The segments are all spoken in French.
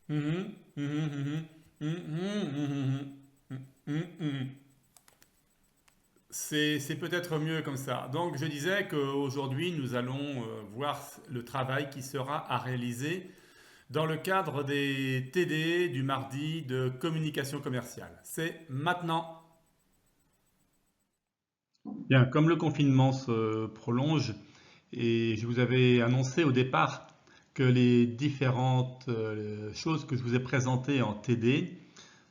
Mhm, mhm, mhm, mhm, mhm, mhm, mhm, mhm. C'est peut-être mieux comme ça. Donc je disais qu'aujourd'hui, nous allons voir le travail qui sera à réaliser dans le cadre des TD du mardi de communication commerciale. C'est maintenant. Bien, comme le confinement se prolonge et je vous avais annoncé au départ que les différentes choses que je vous ai présentées en TD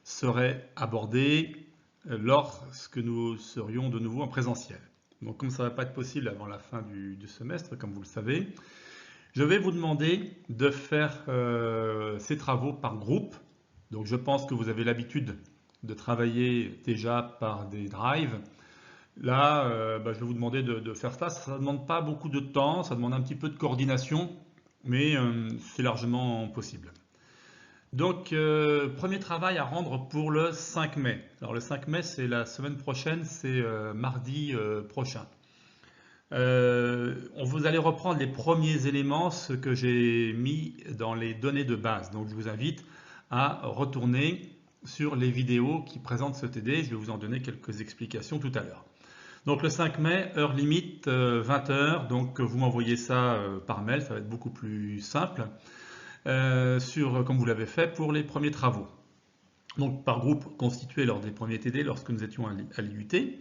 seraient abordées lorsque nous serions de nouveau en présentiel. Donc comme ça ne va pas être possible avant la fin du semestre, comme vous le savez, je vais vous demander de faire ces travaux par groupe. Donc je pense que vous avez l'habitude de travailler déjà par des drives. Là, je vais vous demander de faire ça. Ça ne demande pas beaucoup de temps, ça demande un petit peu de coordination, mais c'est largement possible. Donc, premier travail à rendre pour le 5 mai. Alors, le 5 mai, c'est la semaine prochaine, c'est mardi prochain. Vous allez reprendre les premiers éléments, ce que j'ai mis dans les données de base. Donc, je vous invite à retourner sur les vidéos qui présentent ce TD. Je vais vous en donner quelques explications tout à l'heure. Donc le 5 mai, heure limite 20 heures. Donc vous m'envoyez ça par mail, ça va être beaucoup plus simple, comme vous l'avez fait pour les premiers travaux. Donc par groupe constitué lors des premiers TD lorsque nous étions à l'IUT,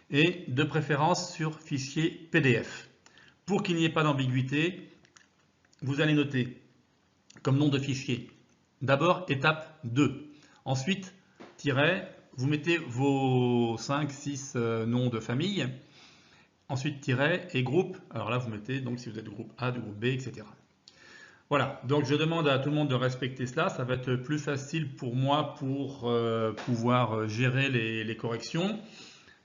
et de préférence sur fichier PDF. Pour qu'il n'y ait pas d'ambiguïté, vous allez noter comme nom de fichier d'abord étape 2. Ensuite, tiret, vous mettez vos 5-6 noms de famille. Ensuite, tiret et groupe. Alors là, vous mettez donc si vous êtes du groupe A, du groupe B, etc. Voilà, donc je demande à tout le monde de respecter cela. Ça va être plus facile pour moi pour pouvoir gérer les corrections.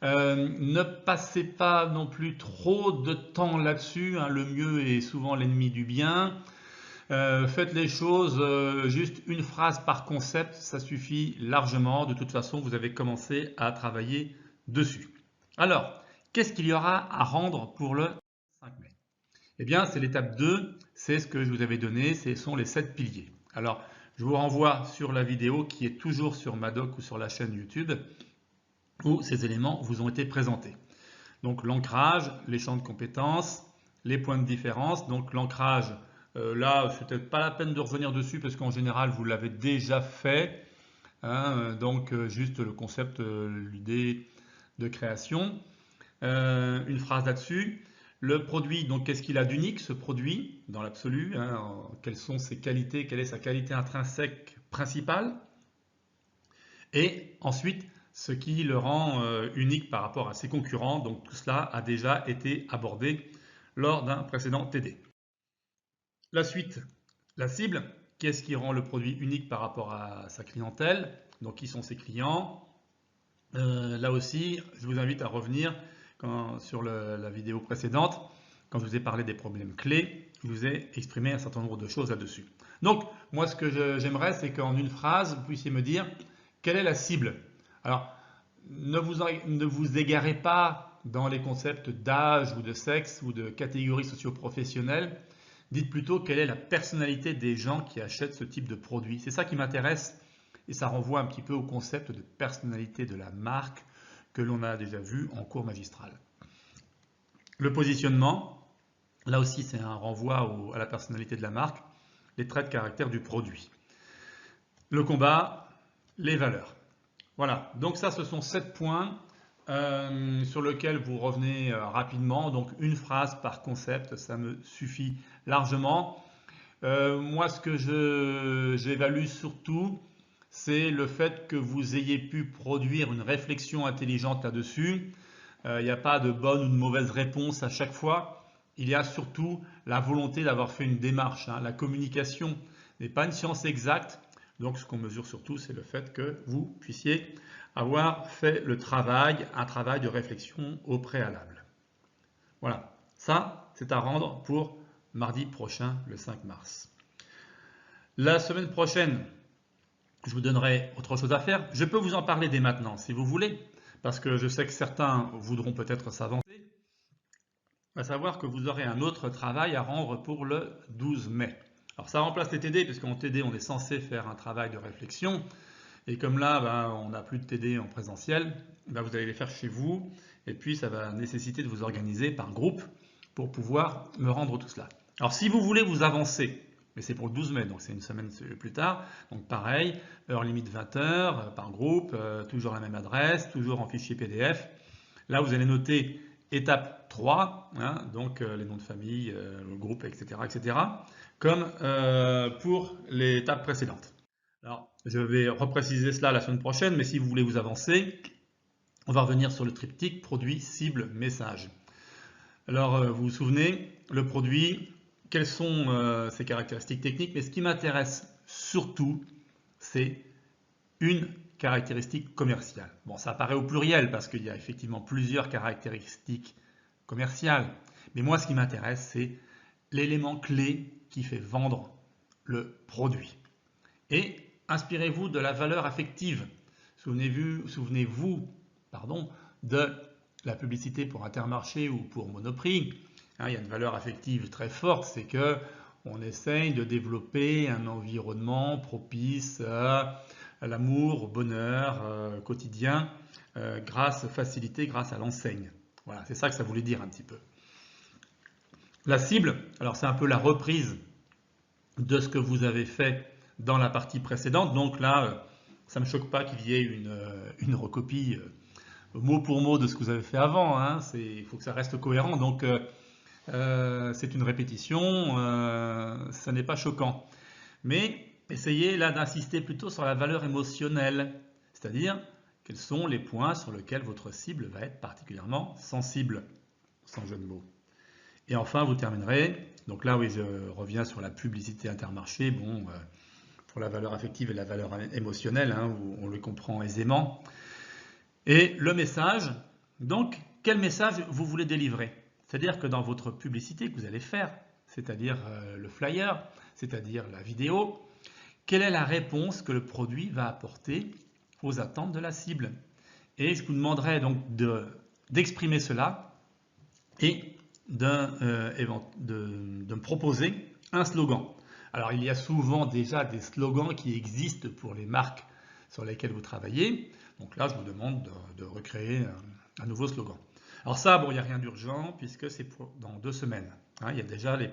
Ne passez pas non plus trop de temps là-dessus, hein. Le mieux est souvent l'ennemi du bien. Faites les choses juste une phrase par concept, ça suffit largement. De toute façon, vous avez commencé à travailler dessus. Alors, qu'est-ce qu'il y aura à rendre pour le 5 mai? Eh bien, c'est l'étape 2, c'est ce que je vous avais donné, ce sont les 7 piliers. Alors, je vous renvoie sur la vidéo qui est toujours sur Madoc ou sur la chaîne YouTube où ces éléments vous ont été présentés. Donc l'ancrage, les champs de compétences, les points de différence. Donc l'ancrage, là, c'est peut-être pas la peine de revenir dessus parce qu'en général, vous l'avez déjà fait, hein. Donc juste le concept, l'idée de création. Une phrase là-dessus. Le produit, donc qu'est-ce qu'il a d'unique ce produit dans l'absolu, hein, quelles sont ses qualités, quelle est sa qualité intrinsèque principale. Et ensuite, ce qui le rend unique par rapport à ses concurrents. Donc tout cela a déjà été abordé lors d'un précédent TD. La suite, la cible. Qu'est-ce qui rend le produit unique par rapport à sa clientèle? Donc qui sont ses clients? Là aussi, je vous invite à revenir sur la vidéo précédente, quand je vous ai parlé des problèmes clés, je vous ai exprimé un certain nombre de choses là-dessus. Donc, moi, ce que j'aimerais, c'est qu'en une phrase, vous puissiez me dire quelle est la cible. Alors, ne vous égarez pas dans les concepts d'âge ou de sexe ou de catégorie socio-professionnelle. Dites plutôt quelle est la personnalité des gens qui achètent ce type de produit. C'est ça qui m'intéresse et ça renvoie un petit peu au concept de personnalité de la marque que l'on a déjà vu en cours magistral. Le positionnement, là aussi c'est un renvoi à la personnalité de la marque, les traits de caractère du produit. Le combat, les valeurs. Voilà, donc ça ce sont 7 points sur lesquels vous revenez rapidement. Donc une phrase par concept, ça me suffit largement. Moi ce que j'évalue surtout, c'est le fait que vous ayez pu produire une réflexion intelligente là-dessus. Il n'y a pas de bonne ou de mauvaise réponse à chaque fois. Il y a surtout la volonté d'avoir fait une démarche, hein. La communication n'est pas une science exacte. Donc ce qu'on mesure surtout, c'est le fait que vous puissiez avoir fait le travail, un travail de réflexion au préalable. Voilà, ça c'est à rendre pour mardi prochain, le 5 mars. La semaine prochaine, je vous donnerai autre chose à faire. Je peux vous en parler dès maintenant si vous voulez, parce que je sais que certains voudront peut-être s'avancer. À savoir que vous aurez un autre travail à rendre pour le 12 mai. Alors ça remplace les TD, puisqu'en TD, on est censé faire un travail de réflexion. Et comme là, on n'a plus de TD en présentiel, vous allez les faire chez vous. Et puis, ça va nécessiter de vous organiser par groupe pour pouvoir me rendre tout cela. Alors, si vous voulez vous avancer, mais c'est pour le 12 mai, donc c'est une semaine plus tard, donc pareil, heure limite 20 h par groupe, toujours la même adresse, toujours en fichier PDF. Là, vous allez noter étape 3, hein, donc les noms de famille, le groupe, etc., etc., comme pour l'étape précédente. Alors, je vais repréciser cela la semaine prochaine, mais si vous voulez vous avancer, on va revenir sur le triptyque produit, cible, message. Alors, vous vous souvenez, le produit, quelles sont ses caractéristiques techniques, mais ce qui m'intéresse surtout, c'est une caractéristique commerciale. Bon, ça apparaît au pluriel parce qu'il y a effectivement plusieurs caractéristiques commerciales, mais moi, ce qui m'intéresse, c'est l'élément clé qui fait vendre le produit. Et inspirez-vous de la valeur affective. Souvenez-vous de la publicité pour Intermarché ou pour Monoprix. Il y a une valeur affective très forte, c'est que on essaye de développer un environnement propice à l'amour, au bonheur quotidien, facilité grâce à l'enseigne. Voilà, c'est ça que ça voulait dire un petit peu. La cible, alors c'est un peu la reprise de ce que vous avez fait dans la partie précédente. Donc là, ça ne me choque pas qu'il y ait une recopie mot pour mot de ce que vous avez fait avant. Hein. Il faut que ça reste cohérent. Donc c'est une répétition, ça n'est pas choquant. Mais essayez là d'insister plutôt sur la valeur émotionnelle, c'est-à-dire quels sont les points sur lesquels votre cible va être particulièrement sensible, sans jeu de mots. Et enfin, vous terminerez. Donc là, oui, je reviens sur la publicité Intermarché. Bon, pour la valeur affective et la valeur émotionnelle, hein, où on le comprend aisément. Et le message, donc, quel message vous voulez délivrer? C'est-à-dire que dans votre publicité que vous allez faire, c'est-à-dire le flyer, c'est-à-dire la vidéo, quelle est la réponse que le produit va apporter aux attentes de la cible? Et je vous demanderai donc d'exprimer cela et de me proposer un slogan. Alors, il y a souvent déjà des slogans qui existent pour les marques sur lesquelles vous travaillez. Donc là, je vous demande de recréer un nouveau slogan. Alors ça, bon, il n'y a rien d'urgent puisque c'est dans 2 semaines. Hein, il y a déjà la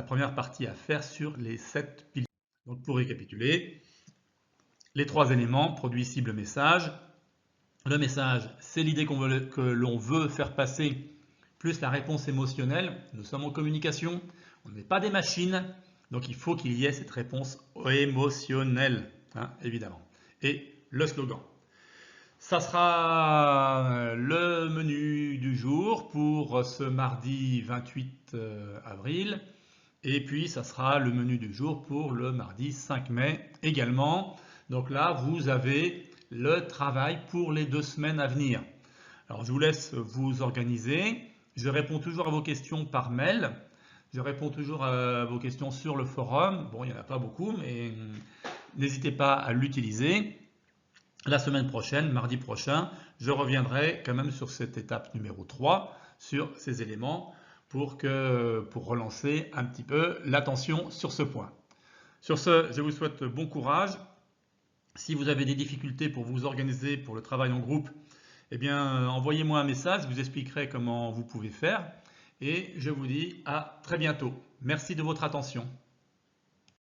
première partie à faire sur les 7 piliers. Donc pour récapituler, les 3 éléments, produit, cible, message. Le message, c'est l'idée que l'on veut faire passer, plus la réponse émotionnelle. Nous sommes en communication, on n'est pas des machines, donc il faut qu'il y ait cette réponse émotionnelle, hein, évidemment. Et le slogan. Ça sera le menu du jour pour ce mardi 28 avril. Et puis, ça sera le menu du jour pour le mardi 5 mai également. Donc là, vous avez le travail pour les 2 semaines à venir. Alors, je vous laisse vous organiser. Je réponds toujours à vos questions par mail. Je réponds toujours à vos questions sur le forum. Bon, il n'y en a pas beaucoup, mais n'hésitez pas à l'utiliser. La semaine prochaine, mardi prochain, je reviendrai quand même sur cette étape numéro 3, sur ces éléments, pour relancer un petit peu l'attention sur ce point. Sur ce, je vous souhaite bon courage. Si vous avez des difficultés pour vous organiser pour le travail en groupe, eh bien, envoyez-moi un message, je vous expliquerai comment vous pouvez faire. Et je vous dis à très bientôt. Merci de votre attention.